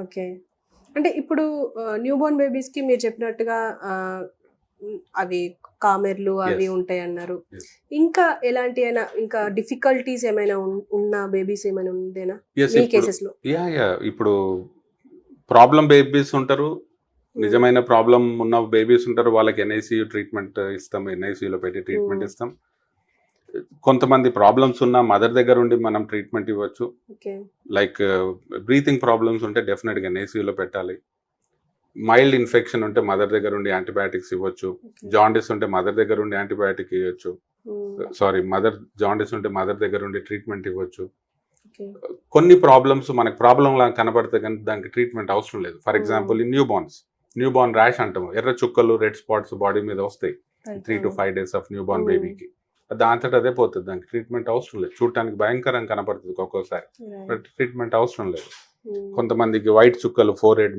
Okay. అంటే ఇప్పుడు new Born బేబీస్‌కి మీరు చెప్పినట్టుగా అవి కామెర్లు అవి ఎస్ ఉంటాయన్నారు. ఎస్ ఇంకా ఎలాంటియైనా ఇంకా డిఫికల్టీస్ ఏమైనా ఉన్న బేబీస్ ఏమైనా ఉండేనా ఎస్ మీ ఇప్పుడు కేసెస్‌లో? ఇప్పుడు ప్రాబ్లం బేబీస్ ఉంటారు. హ్మ్. నిజమైన ప్రాబ్లం ఉన్న బేబీస్ ఉంటారు. వాళ్ళకి ఎన్ఐసీయూ ట్రీట్మెంట్ ఇస్తాం. ఎన్ఐసీయూలో పెట్టి ట్రీట్మెంట్ హ్మ్. ఇస్తాం. కొంతమంది ప్రాబ్లమ్స్ ఉన్న మదర్ దగ్గర ఉండి మనం ట్రీట్మెంట్ ఇవ్వచ్చు. ఓకే. లైక్ బ్రీతింగ్ ప్రాబ్లమ్స్ ఉంటే డెఫినెట్‌గా ఎన్ఐసీయూలో పెట్టాలి. మైల్డ్ ఇన్ఫెక్షన్ ఉంటే మదర్ దగ్గర ఉండి యాంటీబయాటిక్స్ ఇవ్వచ్చు. ఓకే. జాండీస్ ఉంటే మదర్ దగ్గర ఉండి యాంటీబయాటిక్ ఇవ్వచ్చు. హ్మ్. సారీ, జాండీస్ ఉంటే మదర్ దగ్గర ఉండి ట్రీట్మెంట్ ఇవ్వచ్చు. ఓకే. కొన్ని ప్రాబ్లమ్స్ మనకు ప్రాబ్లం లాగా కనబడితే కానీ దానికి ట్రీట్మెంట్ అవసరం లేదు. ఫర్ హ్మ్. ఎగ్జాంపుల్ ఈ న్యూ బార్న్ ర్యాష్ అంటాము. ఎర్ర చుక్కలు, రెడ్ స్పాట్స్ బాడీ మీద వస్తాయి. Right. 3 to 5 days of new born హ్మ్. బేబీకి. దాంతట అదే పోతుంది. దానికి ట్రీట్మెంట్ అవసరం లేదు. చూడటానికి భయంకరంగా కనపడుతుంది ఒక్కొక్కసారి. రైట్. బట్ ట్రీట్మెంట్ అవసరం లేదు. హ్మ్. కొంతమందికి వైట్ చుక్కలు ఫోర్ హెడ్